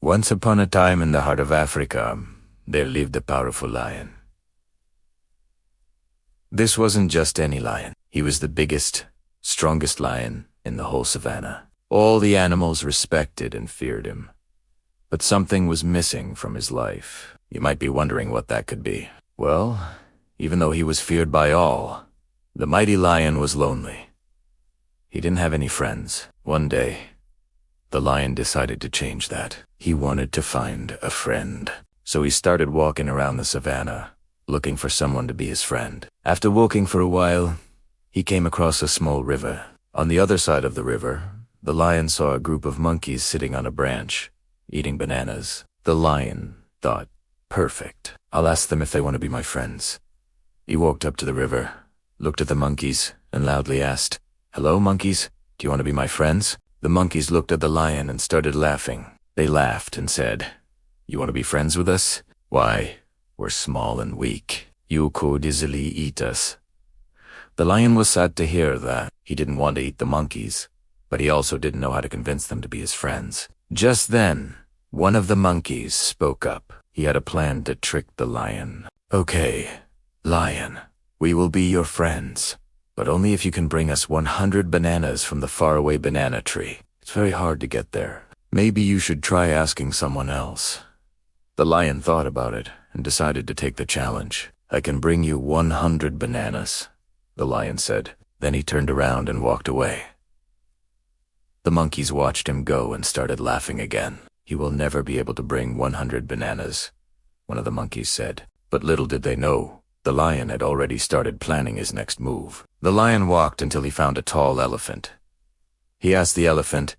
Once upon a time in the heart of Africa, there lived a powerful lion. This wasn't just any lion. He was the biggest, strongest lion in the whole savannah. All the animals respected and feared him. But something was missing from his life. You might be wondering what that could be. Well, even though he was feared by all, the mighty lion was lonely. He didn't have any friends. One day, the lion decided to change that. He wanted to find a friend. So he started walking around the savannah, looking for someone to be his friend. After walking for a while, he came across a small river. On the other side of the river, the lion saw a group of monkeys sitting on a branch, eating bananas. The lion thought, perfect. I'll ask them if they want to be my friends. He walked up to the river, looked at the monkeys, and loudly asked, "Hello, monkeys, do you want to be my friends?" The monkeys looked at the lion and started laughing. They laughed and said, "You want to be friends with us? Why, we're small and weak. You could easily eat us." The lion was sad to hear that. He didn't want to eat the monkeys, but he also didn't know how to convince them to be his friends. Just then, one of the monkeys spoke up. He had a plan to trick the lion. "Okay, lion, we will be your friends, but only if you can bring us 100 bananas from the faraway banana tree. It's very hard to get there. Maybe you should try asking someone else." The lion thought about it and decided to take the challenge. "I can bring you 100 bananas," the lion said. Then he turned around and walked away. The monkeys watched him go and started laughing again. "He will never be able to bring 100 bananas," one of the monkeys said. But little did they know, the lion had already started planning his next move. The lion walked until he found a tall elephant. He asked the elephant,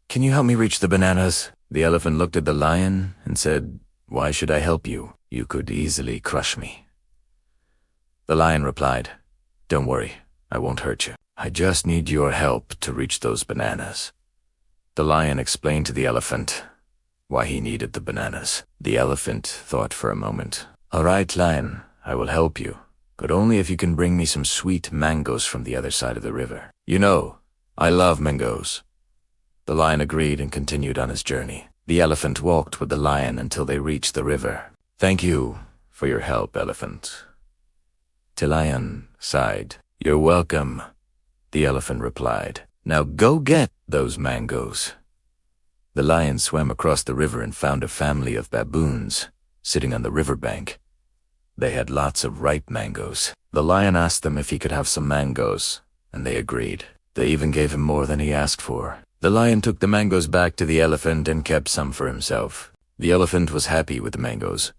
"Can you help me reach the bananas?" The elephant looked at the lion and said, "Why should I help you? You could easily crush me." The lion replied, "Don't worry, I won't hurt you. I just need your help to reach those bananas." The lion explained to the elephant why he needed the bananas. The elephant thought for a moment. "All right, lion, I will help you, but only if you can bring me some sweet mangoes from the other side of the river. You know, I love mangoes." The lion agreed and continued on his journey. The elephant walked with the lion until they reached the river. "Thank you for your help, elephant." The lion sighed. "You're welcome," the elephant replied. "Now go get those mangoes." The lion swam across the river and found a family of baboons sitting on the riverbank. They had lots of ripe mangoes. The lion asked them if he could have some mangoes, and they agreed. They even gave him more than he asked for. The lion took the mangoes back to the elephant and kept some for himself. The elephant was happy with the mangoes,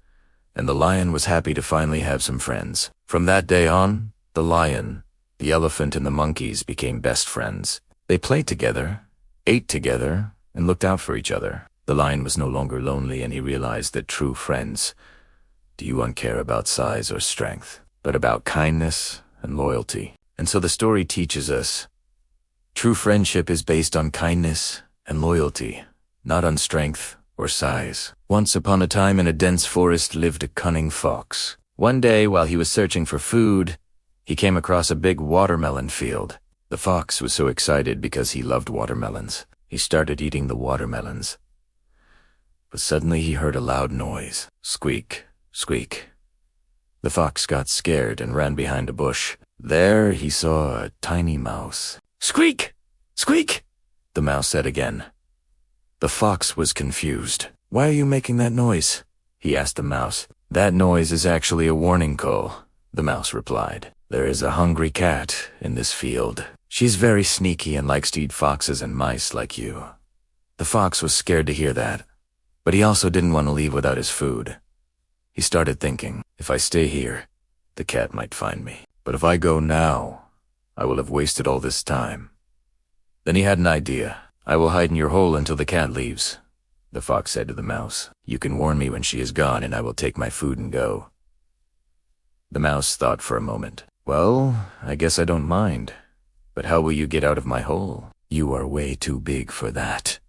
and the lion was happy to finally have some friends. From that day on, the lion, the elephant, and the monkeys became best friends. They played together, ate together, and looked out for each other. The lion was no longer lonely, and he realized that true friends don't care about size or strength, but about kindness and loyalty. And so the story teaches us, true friendship is based on kindness and loyalty, not on strength or size. Once upon a time in a dense forest lived a cunning fox. One day, while he was searching for food, he came across a big watermelon field. The fox was so excited because he loved watermelons. He started eating the watermelons. But suddenly he heard a loud noise. Squeak, squeak. The fox got scared and ran behind a bush. There he saw a tiny mouse. "Squeak! Squeak!" the mouse said again. The fox was confused. "Why are you making that noise?" he asked the mouse. "That noise is actually a warning call," the mouse replied. "There is a hungry cat in this field. She's very sneaky and likes to eat foxes and mice like you." The fox was scared to hear that, but he also didn't want to leave without his food. He started thinking, if I stay here, the cat might find me. But if I go now, I will have wasted all this time. Then he had an idea. "I will hide in your hole until the cat leaves," the fox said to the mouse. "You can warn me when she is gone, and I will take my food and go." The mouse thought for a moment. "Well, I guess I don't mind. But how will you get out of my hole? You are way too big for that."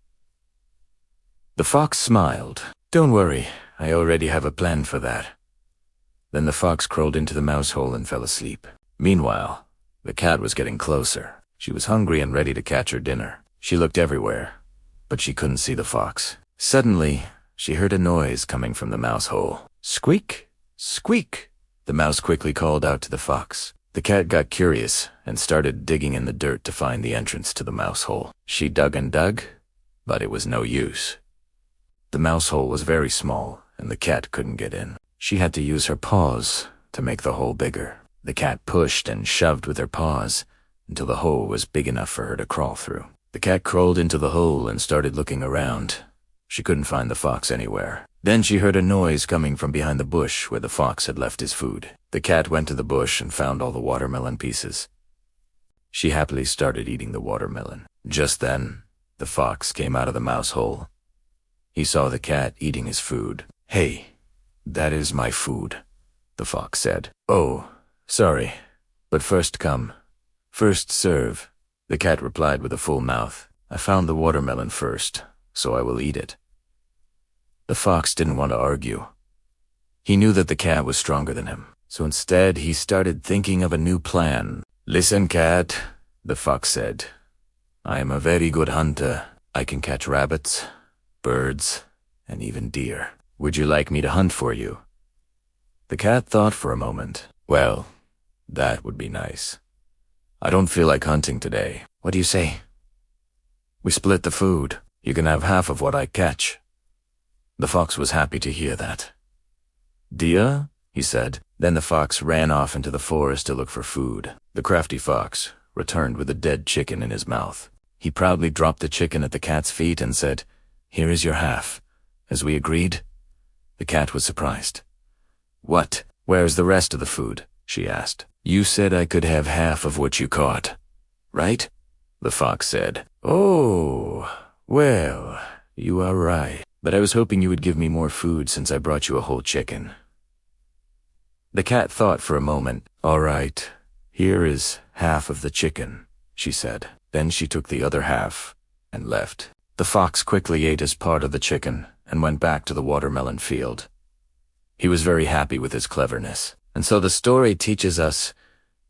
The fox smiled. "Don't worry, I already have a plan for that." Then the fox crawled into the mouse hole and fell asleep. Meanwhile, the cat was getting closer. She was hungry and ready to catch her dinner. She looked everywhere, but she couldn't see the fox. Suddenly, she heard a noise coming from the mouse hole. Squeak! Squeak! The mouse quickly called out to the fox. The cat got curious and started digging in the dirt to find the entrance to the mouse hole. She dug and dug, but it was no use. The mouse hole was very small, and the cat couldn't get in. She had to use her paws to make the hole bigger. The cat pushed and shoved with her paws until the hole was big enough for her to crawl through. The cat crawled into the hole and started looking around. She couldn't find the fox anywhere. Then she heard a noise coming from behind the bush where the fox had left his food. The cat went to the bush and found all the watermelon pieces. She happily started eating the watermelon. Just then, the fox came out of the mouse hole. He saw the cat eating his food. "Hey, that is my food," the fox said. "Oh, sorry, but first come, first serve," the cat replied with a full mouth. "I found the watermelon first, so I will eat it." The fox didn't want to argue. He knew that the cat was stronger than him, so instead he started thinking of a new plan. "Listen, cat," the fox said. "I am a very good hunter. I can catch rabbits, birds, and even deer. Would you like me to hunt for you?" The cat thought for a moment. "Well, that would be nice. I don't feel like hunting today. What do you say? We split the food. You can have half of what I catch." The fox was happy to hear that. "Deer?" he said. Then the fox ran off into the forest to look for food. The crafty fox returned with a dead chicken in his mouth. He proudly dropped the chicken at the cat's feet and said, "Here is your half, as we agreed." The cat was surprised. "What? Where's the rest of the food?" she asked. "You said I could have half of what you caught, right?" The fox said. "Oh, well, you are right. But I was hoping you would give me more food since I brought you a whole chicken." The cat thought for a moment. "All right, here is half of the chicken," she said. Then she took the other half and left. The fox quickly ate his part of the chicken and went back to the watermelon field. He was very happy with his cleverness. And so the story teaches us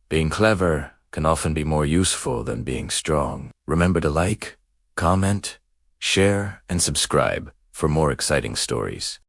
being clever can often be more useful than being strong. Remember to like, comment, share, and subscribe for more exciting stories.